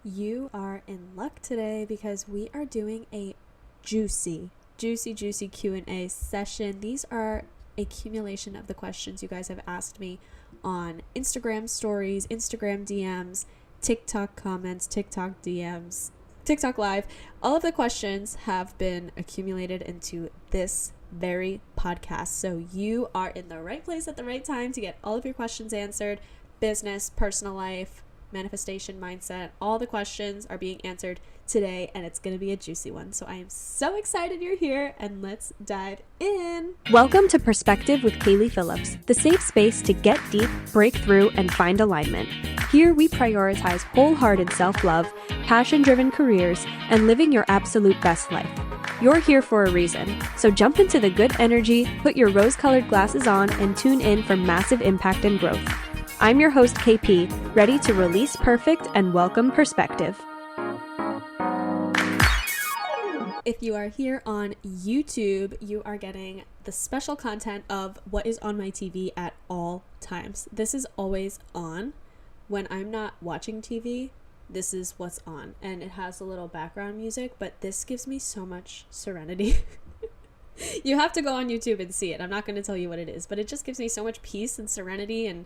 You are in luck today because we are doing a juicy Q&A session. These are accumulation of the questions you guys have asked me on Instagram stories, Instagram DMs, TikTok comments, TikTok DMs, TikTok live. All of the questions have been accumulated into this very podcast. So you are in the right place at the right time to get all of your questions answered. Business, personal life, manifestation, mindset, all the questions are being answered today, and it's going to be a juicy one. So I am so excited you're here, and let's dive in. Welcome to Perspective with Kaylee Phillips, the safe space to get deep, break through, and find alignment. Here we prioritize wholehearted self-love, passion-driven careers, and living your absolute best life. You're here for a reason, so jump into the good energy, put your rose-colored glasses on, and tune in for massive impact and growth. I'm your host, KP, ready to release perfect and welcome perspective. If you are here on YouTube, you are getting the special content of what is on my TV at all times. This is always on. When I'm not watching TV, this is what's on. And it has a little background music, but this gives me so much serenity. You have to go on YouTube and see it. I'm not going to tell you what it is, but it just gives me so much peace and serenity, and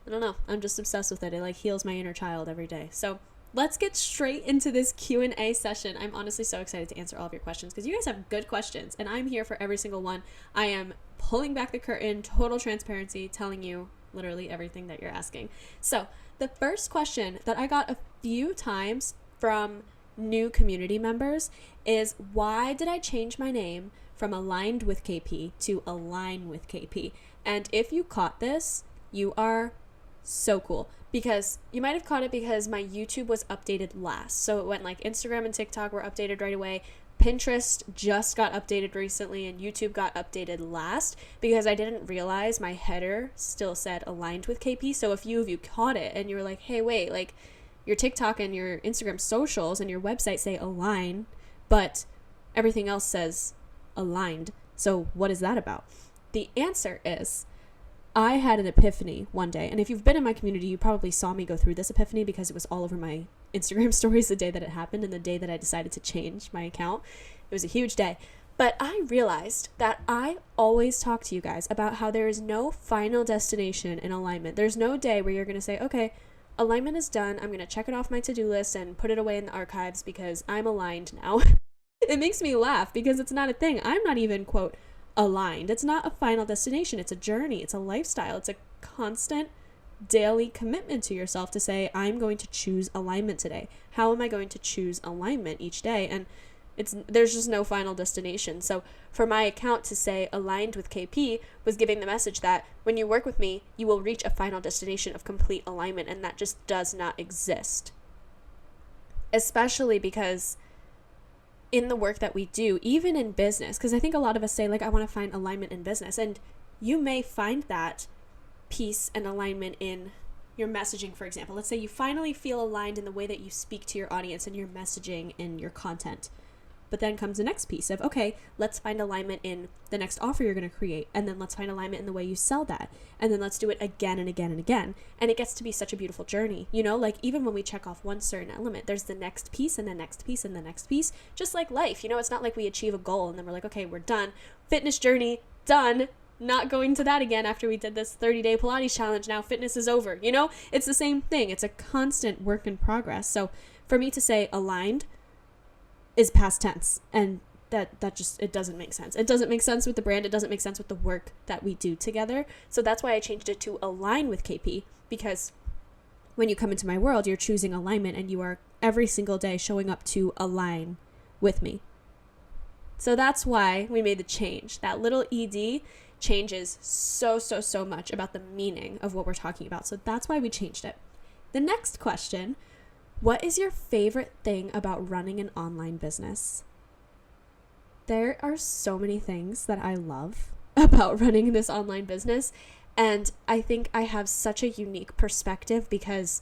I don't know, I'm just obsessed with it. It like heals my inner child every day. So let's get straight into this Q&A session. I'm honestly so excited to answer all of your questions because you guys have good questions, and I'm here for every single one. I am pulling back the curtain, total transparency, telling you literally everything that you're asking. So the first question that I got a few times from new community members is, why did I change my name from Aligned with KP to Align with KP? And if you caught this, you are so cool, because you might have caught it because my YouTube was updated last. So it went like Instagram and TikTok were updated right away. Pinterest just got updated recently, and YouTube got updated last because I didn't realize my header still said Aligned with KP. So a few of you caught it and you were like, hey, wait, like your TikTok and your Instagram socials and your website say Align, but everything else says Aligned. So what is that about? The answer is, I had an epiphany one day, and if you've been in my community, you probably saw me go through this epiphany because it was all over my Instagram stories the day that it happened and the day that I decided to change my account. It was a huge day. But I realized that I always talk to you guys about how there is no final destination in alignment. There's no day where you're going to say, okay, alignment is done. I'm going to check it off my to-do list and put it away in the archives because I'm aligned now. It makes me laugh because it's not a thing. I'm not even, quote, aligned. It's not a final destination. It's a journey. It's a lifestyle. It's a constant daily commitment to yourself to say, I'm going to choose alignment today. How am I going to choose alignment each day? And there's just no final destination. So for my account to say Aligned with KP was giving the message that when you work with me, you will reach a final destination of complete alignment, and that just does not exist. Especially because in the work that we do, even in business, because I think a lot of us say, like, I want to find alignment in business, and you may find that peace and alignment in your messaging. For example, let's say you finally feel aligned in the way that you speak to your audience and your messaging and your content. But then comes the next piece of, okay, let's find alignment in the next offer you're going to create. And then let's find alignment in the way you sell that. And then let's do it again and again and again. And it gets to be such a beautiful journey. You know, like even when we check off one certain element, there's the next piece and the next piece and the next piece. Just like life, you know, it's not like we achieve a goal and then we're like, okay, we're done. Fitness journey, done. Not going to that again after we did this 30-day Pilates challenge. Now fitness is over. You know, it's the same thing. It's a constant work in progress. So for me to say aligned is past tense, and that just, it doesn't make sense. It doesn't make sense with the brand. It doesn't make sense with the work that we do together. So that's why I changed it to Align with KP, because when you come into my world, you're choosing alignment and you are every single day showing up to align with me. So that's why we made the change. That little ED changes so much about the meaning of what we're talking about. So that's why we changed it. The next question: what is your favorite thing about running an online business? There are so many things that I love about running this online business, and I think I have such a unique perspective because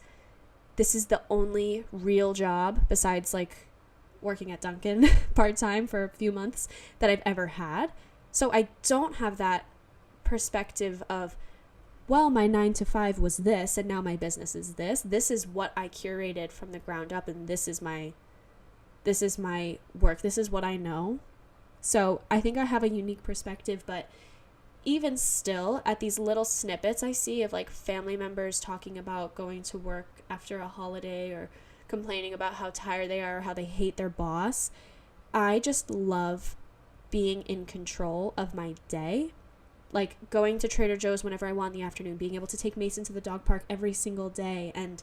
this is the only real job besides like working at Dunkin' part-time for a few months that I've ever had. So I don't have that perspective of well, my 9 to 5 was this, and now my business is this. This is what I curated from the ground up, and this is my work. This is what I know. So I think I have a unique perspective, but even still, at these little snippets I see of like family members talking about going to work after a holiday or complaining about how tired they are or how they hate their boss, I just love being in control of my day. Like going to Trader Joe's whenever I want in the afternoon, being able to take Mason to the dog park every single day, and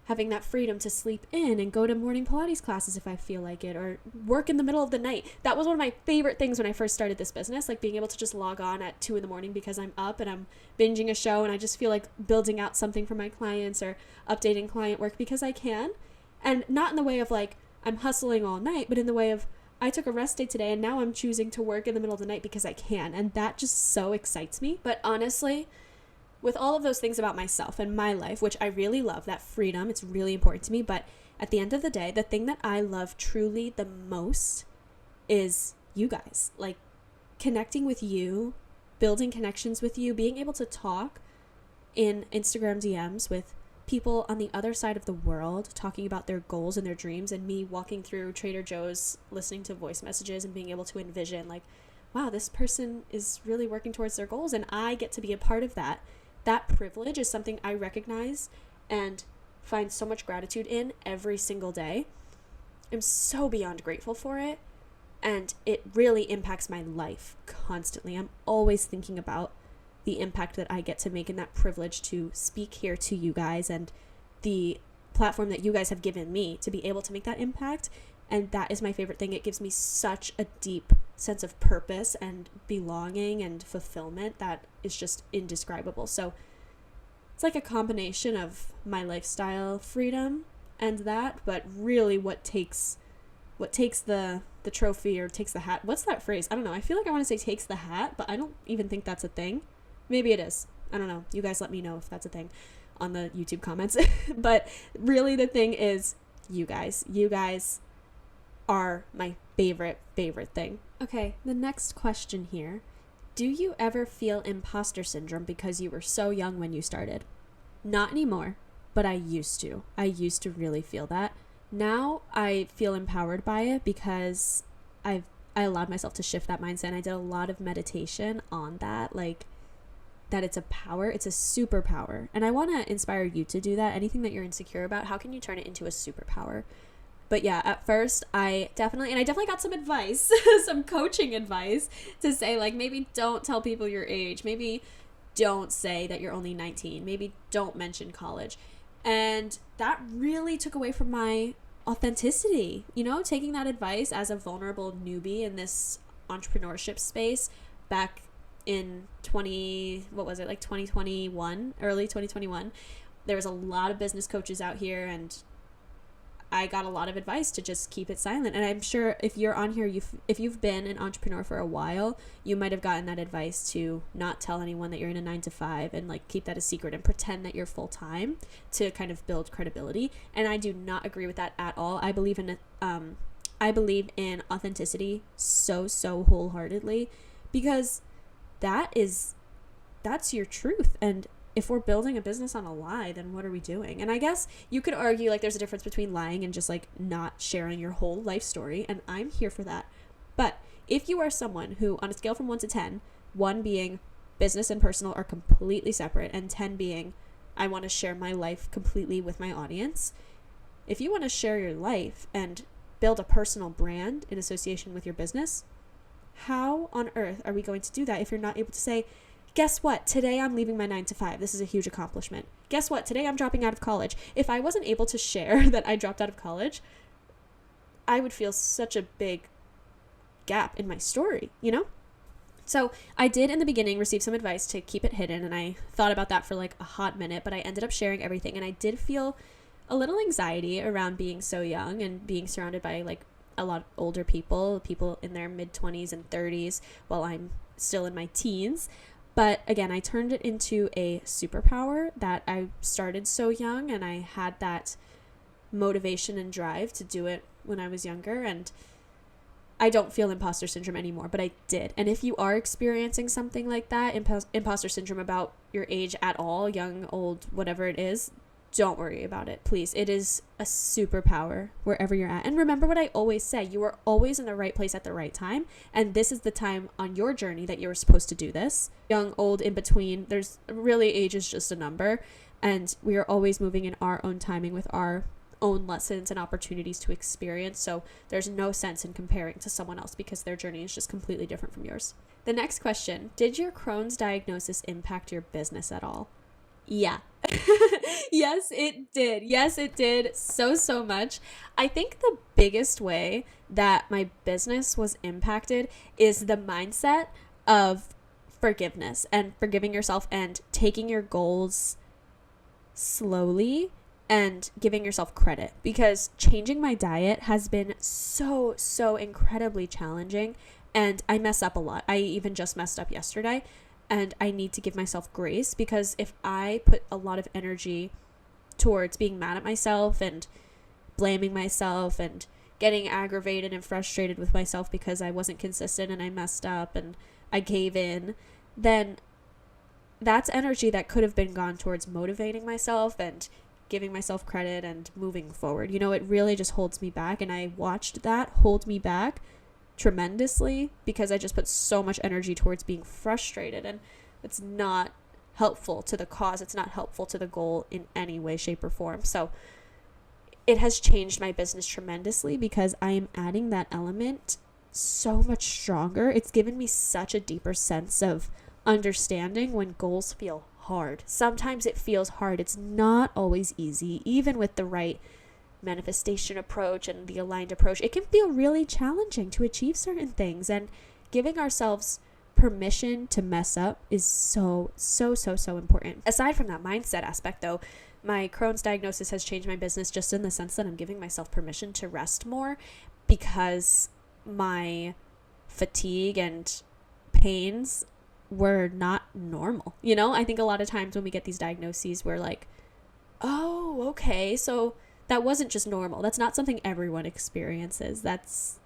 having that freedom to sleep in and go to morning Pilates classes if I feel like it, or work in the middle of the night. That was one of my favorite things when I first started this business, like being able to just log on at 2 a.m. because I'm up and I'm binging a show and I just feel like building out something for my clients or updating client work because I can. And not in the way of like I'm hustling all night, but in the way of I took a rest day today and now I'm choosing to work in the middle of the night because I can. And that just so excites me. But honestly, with all of those things about myself and my life, which I really love, that freedom, it's really important to me. But at the end of the day, the thing that I love truly the most is you guys. Like connecting with you, building connections with you, being able to talk in Instagram DMs with people on the other side of the world talking about their goals and their dreams, and me walking through Trader Joe's listening to voice messages and being able to envision like, wow, this person is really working towards their goals and I get to be a part of that. That privilege is something I recognize and find so much gratitude in every single day. I'm so beyond grateful for it, and it really impacts my life constantly. I'm always thinking about the impact that I get to make and that privilege to speak here to you guys and the platform that you guys have given me to be able to make that impact. And that is my favorite thing. It gives me such a deep sense of purpose and belonging and fulfillment that is just indescribable. So it's like a combination of my lifestyle freedom and that, but really what takes the trophy or takes the hat. What's that phrase? I don't know. I feel like I want to say takes the hat, but I don't even think that's a thing. Maybe it is. I don't know. You guys let me know if that's a thing on the YouTube comments. But really the thing is you guys. You guys are my favorite thing. Okay, the next question here. Do you ever feel imposter syndrome because you were so young when you started? Not anymore, but I used to. I used to really feel that. Now I feel empowered by it because I allowed myself to shift that mindset. And I did a lot of meditation on that, like that it's a power, it's a superpower. And I want to inspire you to do that. Anything that you're insecure about, how can you turn it into a superpower? But yeah, at first I definitely got some advice, some coaching advice to say like, maybe don't tell people your age. Maybe don't say that you're only 19. Maybe don't mention college. And that really took away from my authenticity, you know, taking that advice as a vulnerable newbie in this entrepreneurship space back in 2021, early 2021. There was a lot of business coaches out here, and I got a lot of advice to just keep it silent. And I'm sure if you're on here, if you've been an entrepreneur for a while, you might have gotten that advice to not tell anyone that you're in a 9 to 5 and like keep that a secret and pretend that you're full time to kind of build credibility. And I do not agree with that at all. I believe in authenticity so wholeheartedly, because that's your truth. And if we're building a business on a lie, then what are we doing? And I guess you could argue like there's a difference between lying and just like not sharing your whole life story, and I'm here for that. But if you are someone who, on a scale from 1 to 10, 1 being business and personal are completely separate, and 10 being I want to share my life completely with my audience, if you want to share your life and build a personal brand in association with your business, how on earth are we going to do that if you're not able to say, guess what? Today I'm leaving my 9 to 5. This is a huge accomplishment. Guess what? Today I'm dropping out of college. If I wasn't able to share that I dropped out of college, I would feel such a big gap in my story, you know? So I did in the beginning receive some advice to keep it hidden, and I thought about that for like a hot minute, but I ended up sharing everything, and I did feel a little anxiety around being so young and being surrounded by like a lot of older people in their mid-20s and 30s while I'm still in my teens. But again, I turned it into a superpower that I started so young, and I had that motivation and drive to do it when I was younger. And I don't feel imposter syndrome anymore, but I did. And if you are experiencing something like that, imposter syndrome about your age at all, young, old, whatever it is, don't worry about it, please. It is a superpower wherever you're at. And remember what I always say, you are always in the right place at the right time. And this is the time on your journey that you're supposed to do this. Young, old, in between, there's really, age is just a number. And we are always moving in our own timing with our own lessons and opportunities to experience. So there's no sense in comparing to someone else because their journey is just completely different from yours. The next question, did your Crohn's diagnosis impact your business at all? Yeah. Yes, it did. Yes, it did so much. I think the biggest way that my business was impacted is the mindset of forgiveness and forgiving yourself and taking your goals slowly and giving yourself credit, because changing my diet has been so incredibly challenging, and I mess up a lot. I even just messed up yesterday, and I need to give myself grace, because if I put a lot of energy towards being mad at myself and blaming myself and getting aggravated and frustrated with myself because I wasn't consistent and I messed up and I gave in, then that's energy that could have been gone towards motivating myself and giving myself credit and moving forward. It really just holds me back, and I watched that hold me back tremendously because I just put so much energy towards being frustrated, and it's not helpful to the cause. It's not helpful to the goal in any way, shape, or form. So it has changed my business tremendously because I am adding that element so much stronger. It's given me such a deeper sense of understanding when goals feel hard. Sometimes it feels hard. It's not always easy, even with the right manifestation approach and the aligned approach. It can feel really challenging to achieve certain things, and giving ourselves permission to mess up is so important. Aside from that mindset aspect though, my Crohn's diagnosis has changed my business just in the sense that I'm giving myself permission to rest more, because my fatigue and pains were not normal. I think a lot of times when we get these diagnoses, we're like, oh, okay, so that wasn't just normal. That's not something everyone experiences. That's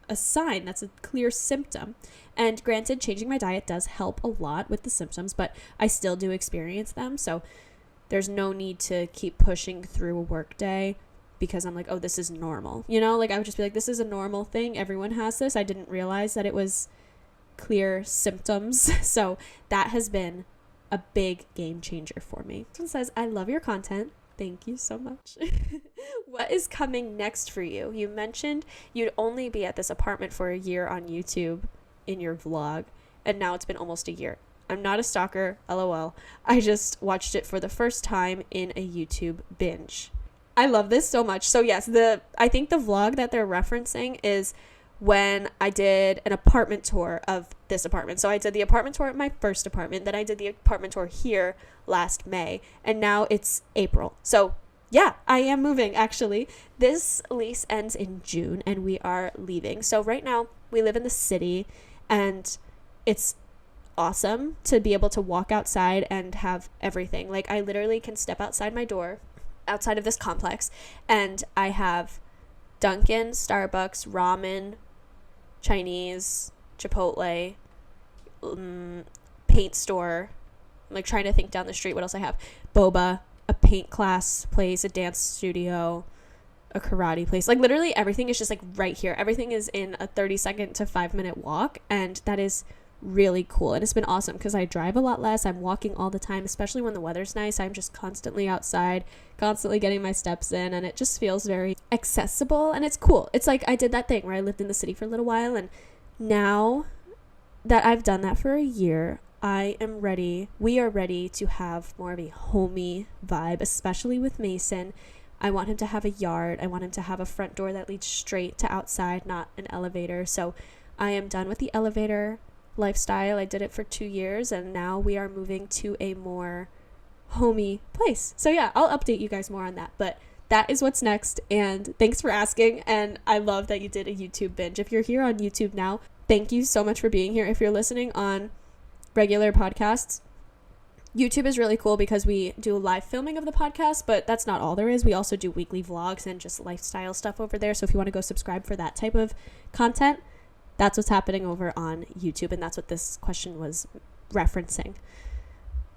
a sign. That's a clear symptom. And granted, changing my diet does help a lot with the symptoms, but I still do experience them. So there's no need to keep pushing through a work day because I'm like, oh, this is normal. I would just be like, this is a normal thing. Everyone has this. I didn't realize that it was clear symptoms. So that has been a big game changer for me. This one says, I love your content. Thank you so much. What is coming next for you? You mentioned you'd only be at this apartment for a year on YouTube in your vlog, and now it's been almost a year. I'm not a stalker, LOL. I just watched it for the first time in a YouTube binge. I love this so much. So yes, I think the vlog that they're referencing is when I did an apartment tour of this apartment. So I did the apartment tour at my first apartment, then I did the apartment tour here last May, and now it's April. So yeah, I am moving actually. This lease ends in June and we are leaving. So right now we live in the city, and it's awesome to be able to walk outside and have everything. Like I literally can step outside my door, outside of this complex, and I have Dunkin', Starbucks, ramen, Chinese, Chipotle, paint store. I'm like trying to think down the street what else I have. Boba, a paint class place, a dance studio, a karate place. Like literally everything is just like right here. Everything is in a 30-second to 5-minute walk, and that is really cool. And it's been awesome because I drive a lot less. I'm walking all the time, especially when the weather's nice. I'm just constantly outside, constantly getting my steps in, and it just feels very accessible, and it's cool. It's like I did that thing where I lived in the city for a little while, and now that I've done that for a year, we are ready to have more of a homey vibe, especially with Mason. I want him to have a yard. I want him to have a front door that leads straight to outside, not an elevator. So I am done with the elevator lifestyle. I did it for 2 years, and now we are moving to a more homey place. So yeah, I'll update you guys more on that, but that is what's next. And thanks for asking, and I love that you did a YouTube binge. If you're here on YouTube now, thank you so much for being here. If you're listening on regular podcasts, YouTube is really cool because we do live filming of the podcast, but that's not all there is. We also do weekly vlogs and just lifestyle stuff over there. So if you want to go subscribe for that type of content, that's what's happening over on YouTube. And that's what this question was referencing.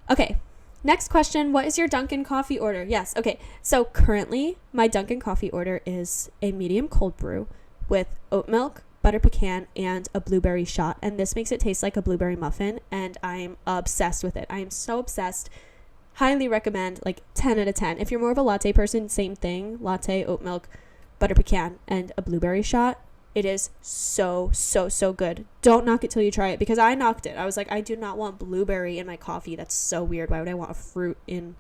Okay. Next question. What is your Dunkin' coffee order? Yes. Okay. So currently my Dunkin' coffee order is a medium cold brew with oat milk, butter pecan, and a blueberry shot. And this makes it taste like a blueberry muffin. And I'm obsessed with it. I am so obsessed. Highly recommend, like 10 out of 10. If you're more of a latte person, same thing. Latte, oat milk, butter pecan, and a blueberry shot. It is so, so, so good. Don't knock it till you try it, because I knocked it. I was like, I do not want blueberry in my coffee. That's so weird. Why would I want a fruit in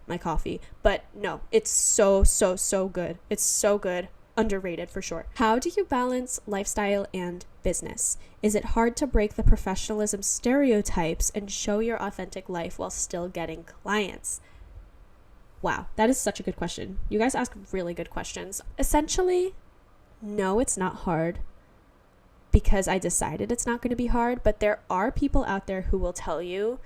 my coffee? But no, it's so, so, so good. It's so good. Underrated for sure. How do you balance lifestyle and business? Is it hard to break the professionalism stereotypes and show your authentic life while still getting clients? Wow, that is such a good question. You guys ask really good questions. Essentially, no, it's not hard because I decided it's not going to be hard, but there are people out there who will tell you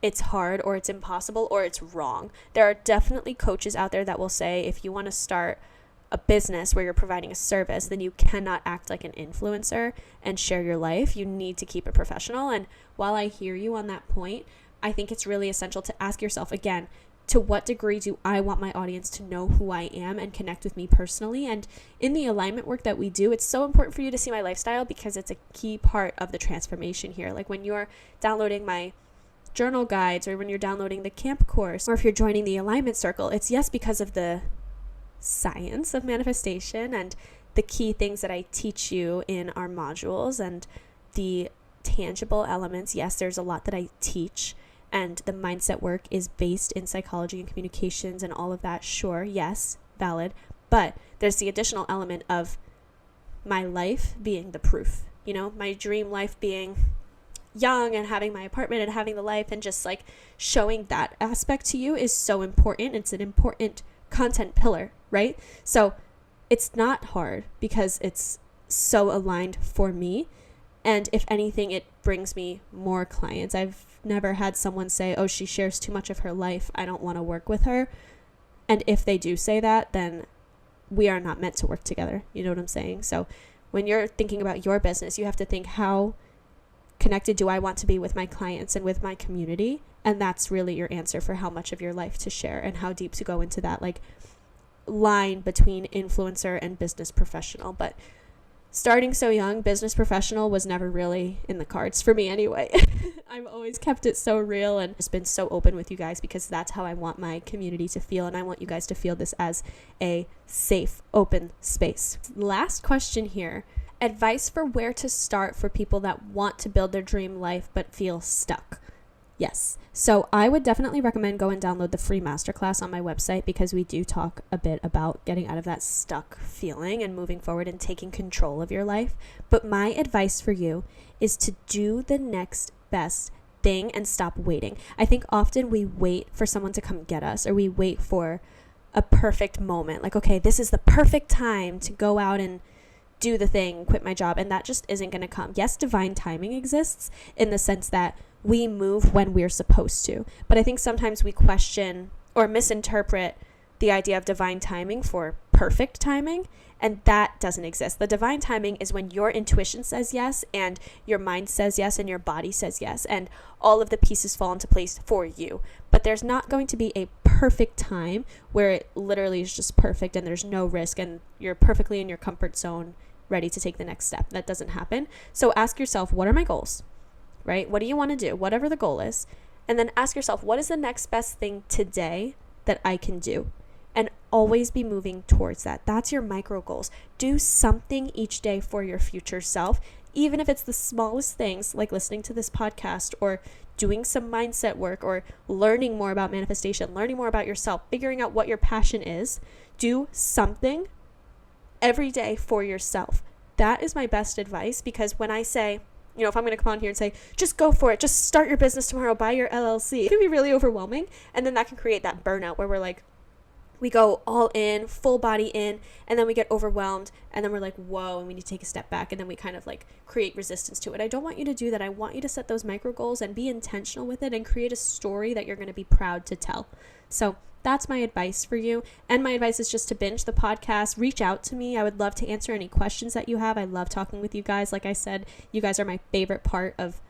it's hard or it's impossible or it's wrong. There are definitely coaches out there that will say if you want to start a business where you're providing a service, then you cannot act like an influencer and share your life. You need to keep it professional. And while I hear you on that point, I think it's really essential to ask yourself again, to what degree do I want my audience to know who I am and connect with me personally? And in the alignment work that we do, it's so important for you to see my lifestyle because it's a key part of the transformation here. Like when you're downloading my journal guides or when you're downloading the camp course, or if you're joining the alignment circle, it's yes because of the science of manifestation and the key things that I teach you in our modules and the tangible elements. Yes, there's a lot that I teach, and the mindset work is based in psychology and communications and all of that. Sure, yes, valid. But there's the additional element of my life being the proof, you know, my dream life being young and having my apartment and having the life, and just like showing that aspect to you is so important. It's an important content pillar, right? So it's not hard because it's so aligned for me. And if anything, it brings me more clients. I've never had someone say, oh, she shares too much of her life, I don't want to work with her. And if they do say that, then we are not meant to work together. You know what I'm saying? So when you're thinking about your business, you have to think, how connected do I want to be with my clients and with my community? And that's really your answer for how much of your life to share and how deep to go into that like line between influencer and business professional. But starting so young, business professional was never really in the cards for me anyway. I've always kept it so real and just been so open with you guys because that's how I want my community to feel. And I want you guys to feel this as a safe, open space. Last question here. Advice for where to start for people that want to build their dream life but feel stuck. Yes. So I would definitely recommend go and download the free masterclass on my website because we do talk a bit about getting out of that stuck feeling and moving forward and taking control of your life. But my advice for you is to do the next best thing and stop waiting. I think often we wait for someone to come get us, or we wait for a perfect moment. Like, okay, this is the perfect time to go out and do the thing, quit my job. And that just isn't going to come. Yes, divine timing exists in the sense that we move when we're supposed to. But I think sometimes we question or misinterpret the idea of divine timing for perfect timing, and that doesn't exist. The divine timing is when your intuition says yes, and your mind says yes, and your body says yes, and all of the pieces fall into place for you. But there's not going to be a perfect time where it literally is just perfect and there's no risk and you're perfectly in your comfort zone ready to take the next step. That doesn't happen. So ask yourself, what are my goals? Right? What do you want to do? Whatever the goal is. And then ask yourself, what is the next best thing today that I can do? And always be moving towards that. That's your micro goals. Do something each day for your future self, even if it's the smallest things like listening to this podcast or doing some mindset work or learning more about manifestation, learning more about yourself, figuring out what your passion is. Do something every day for yourself. That is my best advice, because when I say, you know, if I'm going to come on here and say, just go for it, just start your business tomorrow, buy your LLC, it can be really overwhelming. And then that can create that burnout where we're like, we go all in, full body in, and then we get overwhelmed, and then we're like, whoa, and we need to take a step back, and then we kind of like create resistance to it. I don't want you to do that. I want you to set those micro goals and be intentional with it and create a story that you're going to be proud to tell. So that's my advice for you. And my advice is just to binge the podcast. Reach out to me. I would love to answer any questions that you have. I love talking with you guys. Like I said, you guys are my favorite part of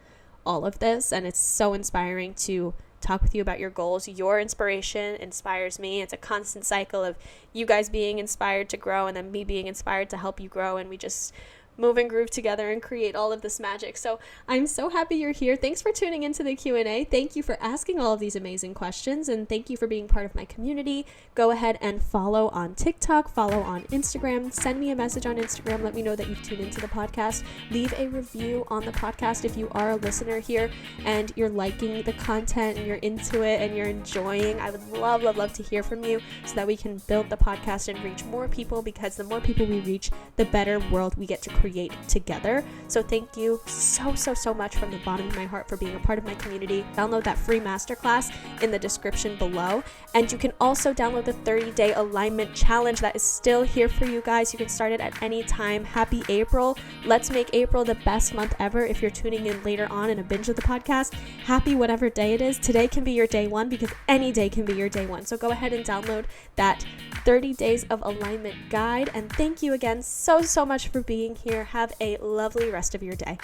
all of this, and it's so inspiring to talk with you about your goals. Your inspiration inspires me. It's a constant cycle of you guys being inspired to grow and then me being inspired to help you grow, and we just move and groove together and create all of this magic. So I'm so happy you're here. Thanks for tuning into the Q&A. Thank you for asking all of these amazing questions, and thank you for being part of my community. Go ahead and follow on TikTok, follow on Instagram, send me a message on Instagram. Let me know that you've tuned into the podcast. Leave a review on the podcast if you are a listener here and you're liking the content and you're into it and you're enjoying. I would love to hear from you so that we can build the podcast and reach more people, because the more people we reach, the better world we get to create together. So thank you so much from the bottom of my heart for being a part of my community. Download that free masterclass in the description below, and you can also download the 30-day alignment challenge that is still here for you guys. You can start it at any time. Happy April. Let's make April the best month ever. If you're tuning in later on in a binge of the podcast, happy whatever day it is. Today can be your day one, because any day can be your day one. So go ahead and download that 30 days of alignment guide. And thank you again so much for being here. Have a lovely rest of your day.